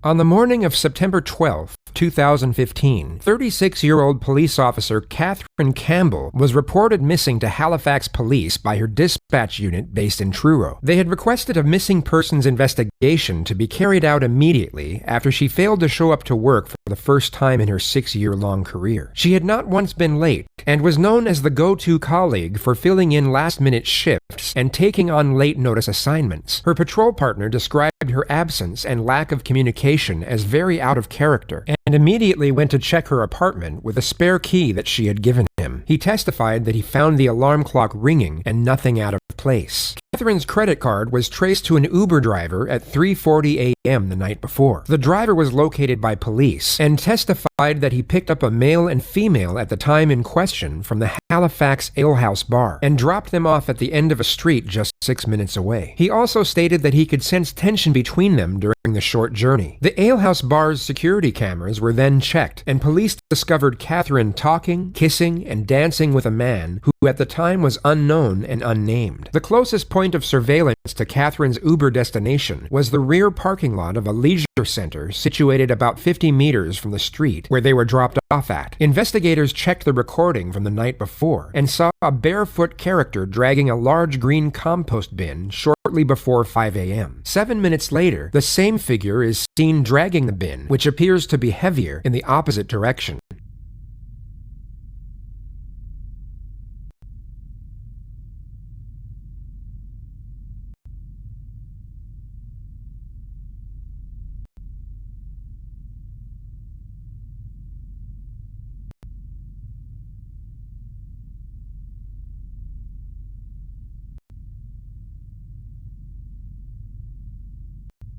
On the morning of September 12, 2015, 36-year-old police officer Catherine Campbell was reported missing to Halifax police by her dispatch unit based in Truro. They had requested a missing persons investigation to be carried out immediately after she failed to show up to work for the first time in her 6-year-long career. She had not once been late and was known as the go-to colleague for filling in last-minute shifts and taking on late-notice assignments. Her patrol partner described her absence and lack of communication as very out of character, and immediately went to check her apartment with a spare key that she had given him. He testified that he found the alarm clock ringing and nothing out of place. Catherine's credit card was traced to an Uber driver at 3:40 a.m. the night before. The driver was located by police and testified that he picked up a male and female at the time in question from the Halifax Ale House bar and dropped them off at the end of a street just 6 minutes away. He also stated that he could sense tension between them during the short journey. The Ale House bar's security cameras were then checked, and police discovered Catherine talking, kissing, and dancing with a man who at the time was unknown and unnamed. The closest point of surveillance to Catherine's Uber destination was the rear parking lot of a leisure center situated about 50 meters from the street where they were dropped off at. Investigators checked the recording from the night before and saw a barefoot character dragging a large green compost bin shortly before 5 a.m. 7 minutes later, the same figure is seen dragging the bin, which appears to be heavier in the opposite direction.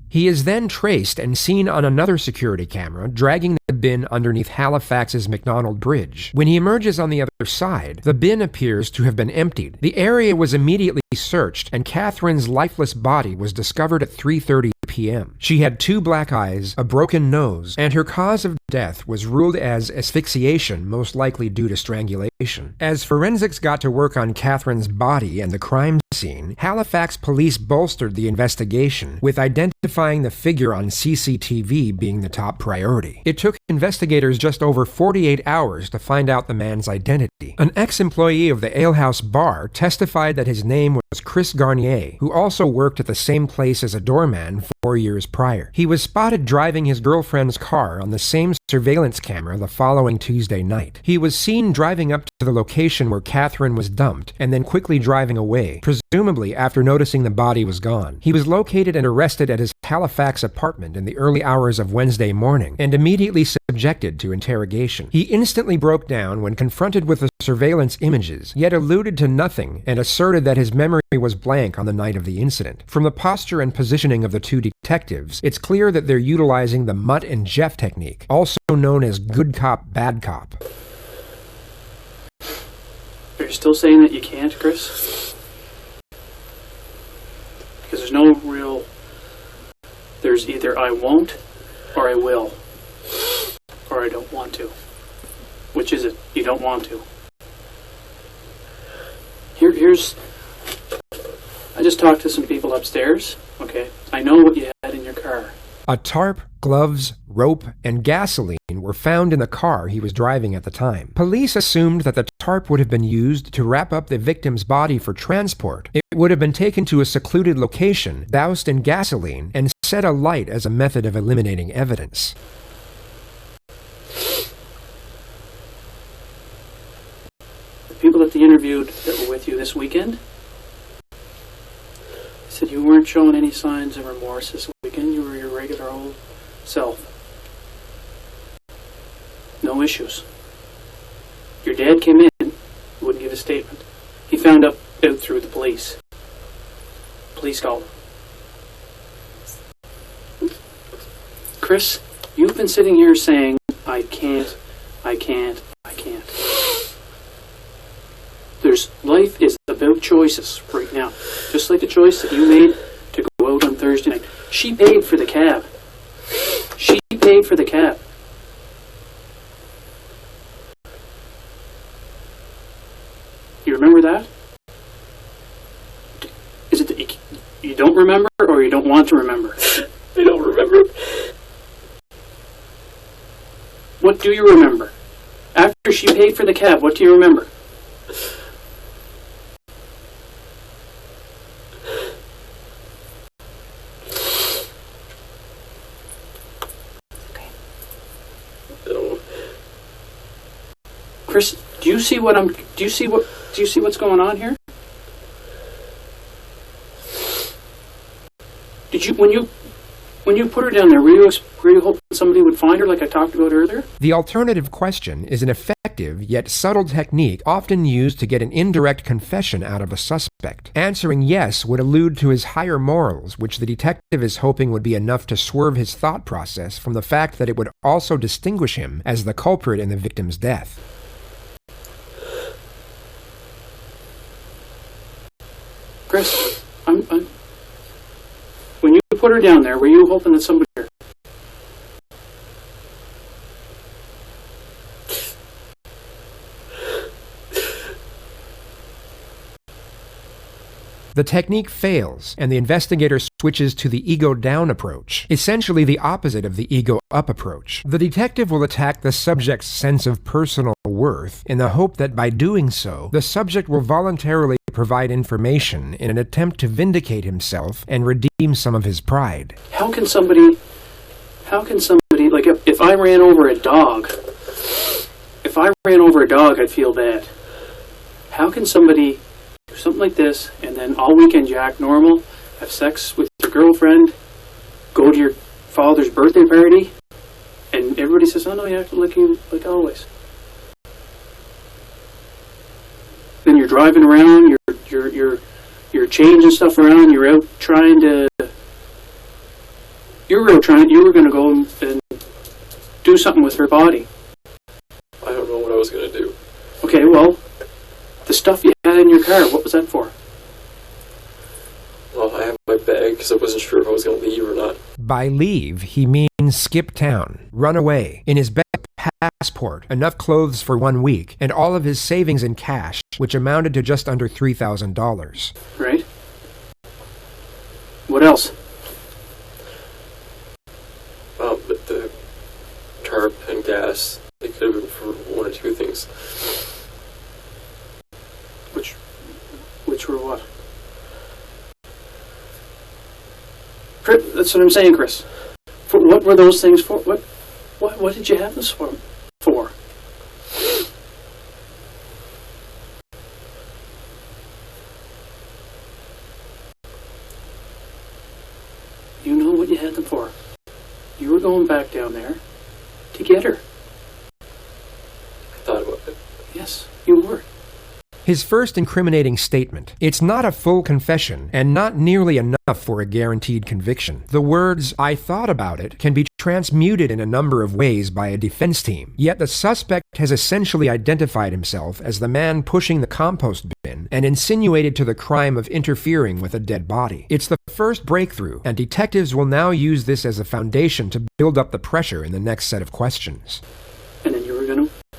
He is then traced and seen on another security camera dragging the bin underneath Halifax's McDonald Bridge. When he emerges on the other side, the bin appears to have been emptied. The area was immediately searched, and Catherine's lifeless body was discovered at 3:30 p.m. She had 2 black eyes, a broken nose, and her cause of death was ruled as asphyxiation, most likely due to strangulation. As forensics got to work on Catherine's body and the crime scene, Halifax police bolstered the investigation, with identifying the figure on CCTV being the top priority. It took investigators just over 48 hours to find out the man's identity. An ex-employee of the Ale House bar testified that his name was Chris Garnier, who also worked at the same place as a doorman 4 years prior. He was spotted driving his girlfriend's car on the same surveillance camera the following Tuesday night. He was seen driving up to the location where Catherine was dumped and then quickly driving away, presumably after noticing the body was gone. He was located and arrested at his Halifax apartment in the early hours of Wednesday morning and immediately subjected to interrogation. He instantly broke down when confronted with the surveillance images, yet alluded to nothing and asserted that his memory was blank on the night of the incident. From the posture and positioning of the 2 detectives, it's clear that they're utilizing the Mutt and Jeff technique, also known as good cop, bad cop. Are you still saying that you can't, Chris? Because there's either I won't, or I will, or I don't want to. Which is it? You don't want to. I just talked to some people upstairs, okay? I know what you had in your car. A tarp, gloves, rope, and gasoline were found in the car he was driving at the time. Police assumed that the tarp would have been used to wrap up the victim's body for transport. It would have been taken to a secluded location, doused in gasoline, and set alight as a method of eliminating evidence. The people that they interviewed that were with you this weekend said you weren't showing any signs of remorse this weekend. You were your regular old self. No issues. Your dad came in, wouldn't give a statement. He found out through the police. Police called him. Chris, you've been sitting here saying, I can't. Life is about choices right now. Just like the choice that you made to go out on Thursday night. She paid for the cab. You remember that? Is it that you don't remember, or you don't want to remember? I don't remember. what do you remember? After she paid for the cab, what do you remember? No. Chris, do you see what's going on here? Did you, when you put her down there, were you hoping somebody would find her like I talked about earlier? The alternative question is an effective yet subtle technique often used to get an indirect confession out of a suspect. Answering yes would allude to his higher morals, which the detective is hoping would be enough to swerve his thought process from the fact that it would also distinguish him as the culprit in the victim's death. Chris, when you put her down there, were you hoping that somebody... The technique fails, and the investigator switches to the ego-down approach, essentially the opposite of the ego-up approach. The detective will attack the subject's sense of personal worth in the hope that by doing so, the subject will voluntarily provide information in an attempt to vindicate himself and redeem some of his pride. How can somebody, like if I ran over a dog, I'd feel bad. How can somebody do something like this and then all weekend you act normal, have sex with your girlfriend, go to your father's birthday party, and everybody says, oh no, you act like always. Then you're driving around, you're changing stuff around, you're out trying to, you were going to go and do something with her body. I don't know what I was going to do. Okay, well, the stuff you had in your car, what was that for? Well, I have my bag because I wasn't sure if I was going to leave or not. By leave, he means skip town, run away. In his bag, passport, enough clothes for 1 week, and all of his savings in cash, which amounted to just under $3,000. Right. What else? But the tarp and gas, they could have been for one or two things. Which were what? That's what I'm saying, Chris. What were those things for? What did you have this for? You know what you had them for. You were going back down there to get her. I thought about it. Yes, you were. His first incriminating statement. It's not a full confession, and not nearly enough for a guaranteed conviction. The words, "I thought about it," can be transmuted in a number of ways by a defense team. Yet the suspect has essentially identified himself as the man pushing the compost bin and insinuated to the crime of interfering with a dead body. It's the first breakthrough, and detectives will now use this as a foundation to build up the pressure in the next set of questions. And then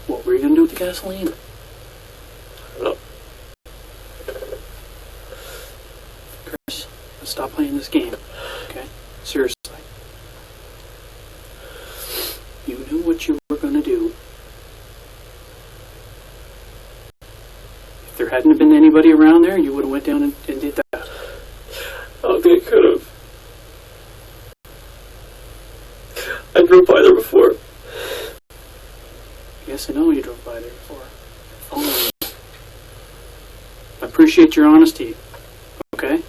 what were you going to do with the gasoline? No. Chris, let's stop playing this game, okay? Seriously. You knew what you were going to do. If there hadn't been anybody around there, you would have went down and did that. I don't think I could have. I drove by there before. Yes, I know you drove by there before. Oh. I appreciate your honesty, okay?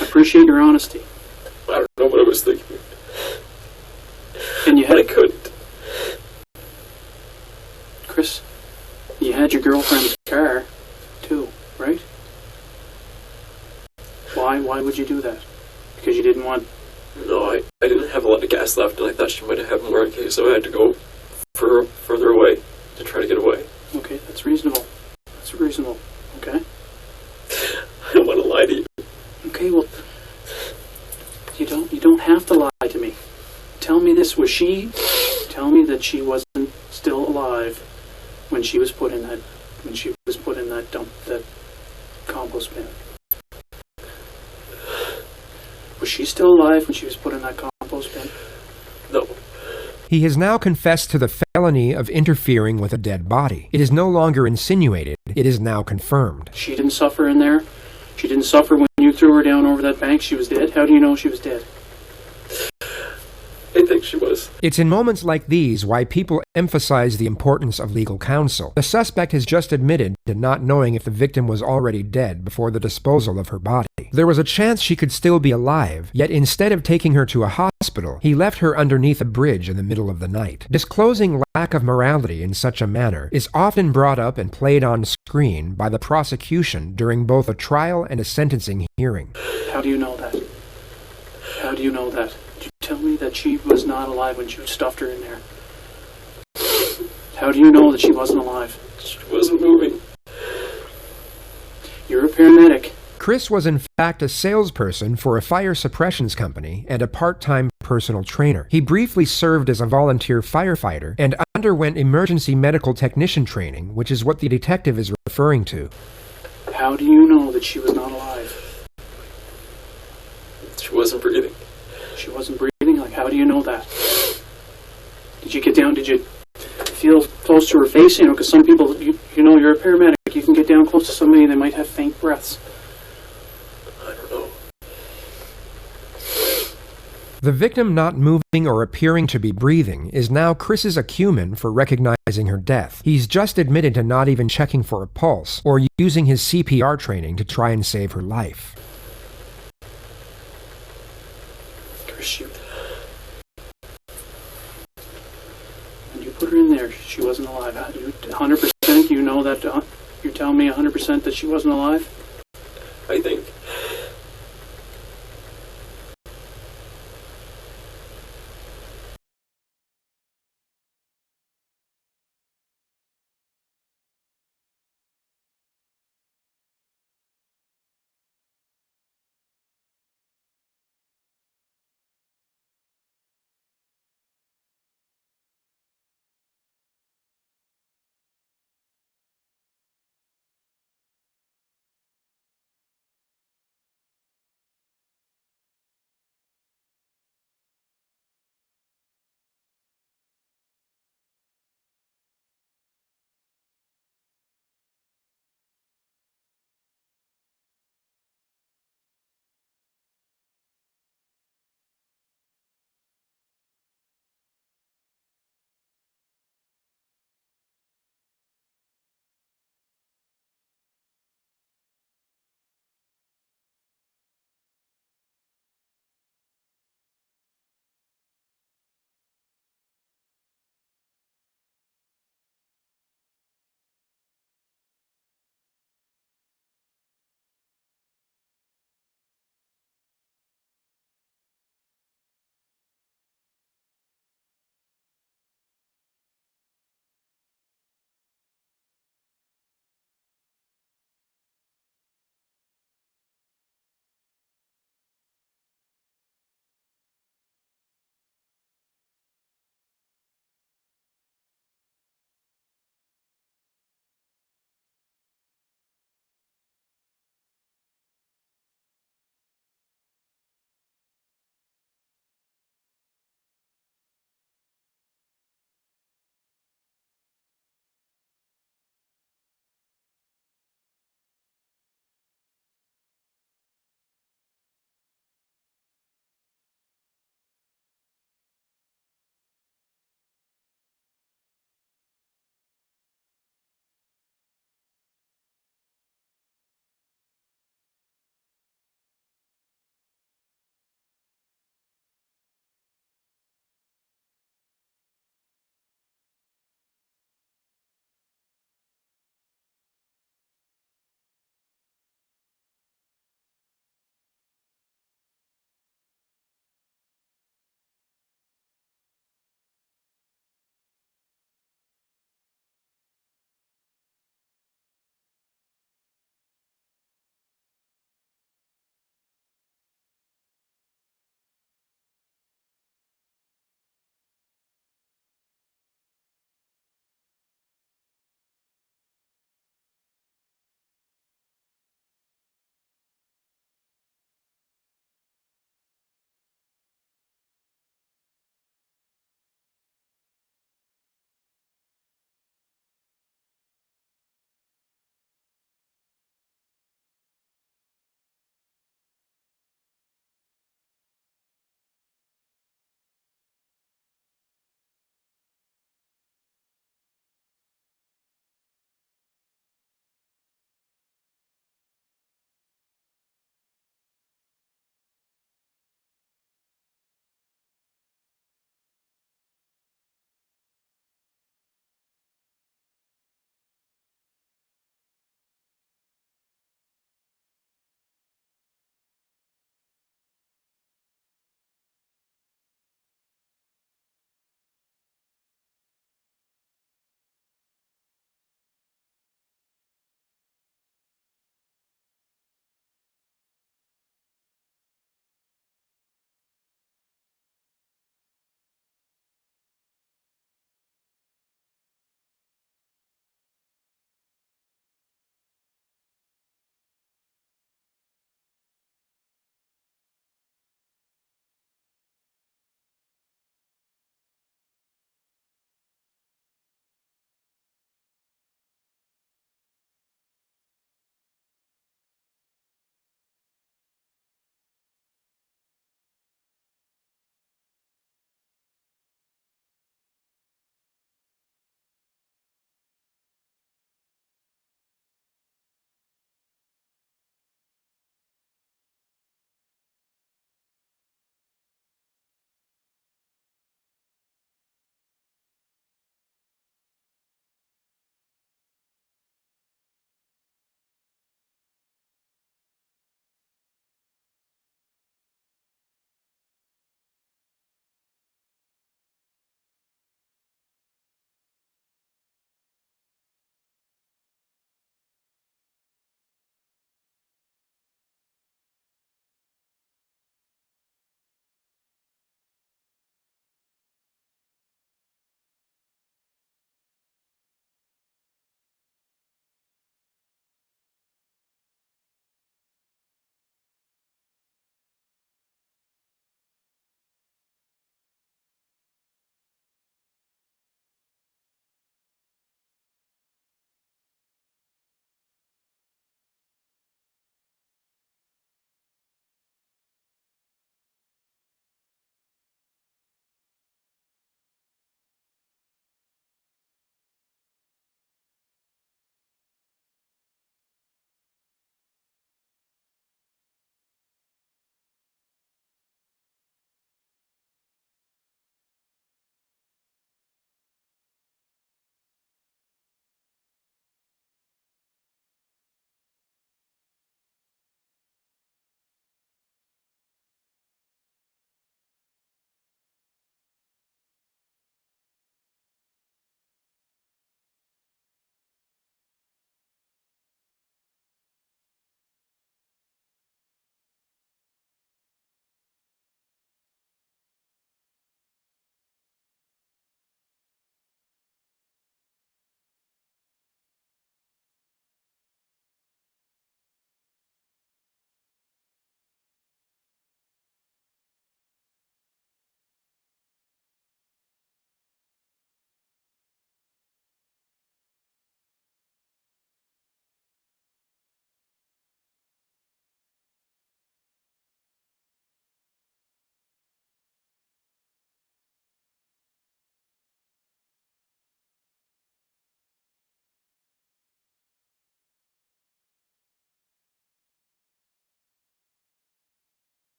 I appreciate your honesty. I don't know what I was thinking. And you But I had, couldn't. Chris, you had your girlfriend's car, too, right? Why would you do that? Because you didn't want... No, I didn't have a lot of gas left, and I thought she might have more in case I had to go further away to try to get away. Okay, that's reasonable. That's reasonable, okay? I don't want to lie to you. Okay, well, you don't have to lie to me. Tell me this, tell me that she wasn't still alive when she was put in that compost bin. Was she still alive when she was put in that compost bin? No. He has now confessed to the felony of interfering with a dead body. It is no longer insinuated, it is now confirmed. She didn't suffer in there? She didn't suffer when you threw her down over that bank? She was dead? How do you know she was dead? I think she was. It's in moments like these why people emphasize the importance of legal counsel. The suspect has just admitted to not knowing if the victim was already dead before the disposal of her body. There was a chance she could still be alive, yet instead of taking her to a hospital, he left her underneath a bridge in the middle of the night. Disclosing lack of morality in such a manner is often brought up and played on screen by the prosecution during both a trial and a sentencing hearing. How do you know that? How do you know that? Did you tell me that she was not alive when you stuffed her in there? How do you know that she wasn't alive? She wasn't moving. You're a paramedic. Chris was in fact a salesperson for a fire suppressions company and a part-time personal trainer. He briefly served as a volunteer firefighter and underwent emergency medical technician training, which is what the detective is referring to. How do you know that she was not alive? She wasn't breathing. She wasn't breathing? Like, how do you know that? Did you get down? Did you feel close to her face? You know, because some people, you know, you're a paramedic. You can get down close to somebody and they might have faint breaths. I don't know. The victim not moving or appearing to be breathing is now Chris's acumen for recognizing her death. He's just admitted to not even checking for a pulse or using his CPR training to try and save her life. Chris, when you put her in there, she wasn't alive. 100%? You know that? You're telling me 100% that she wasn't alive? I think.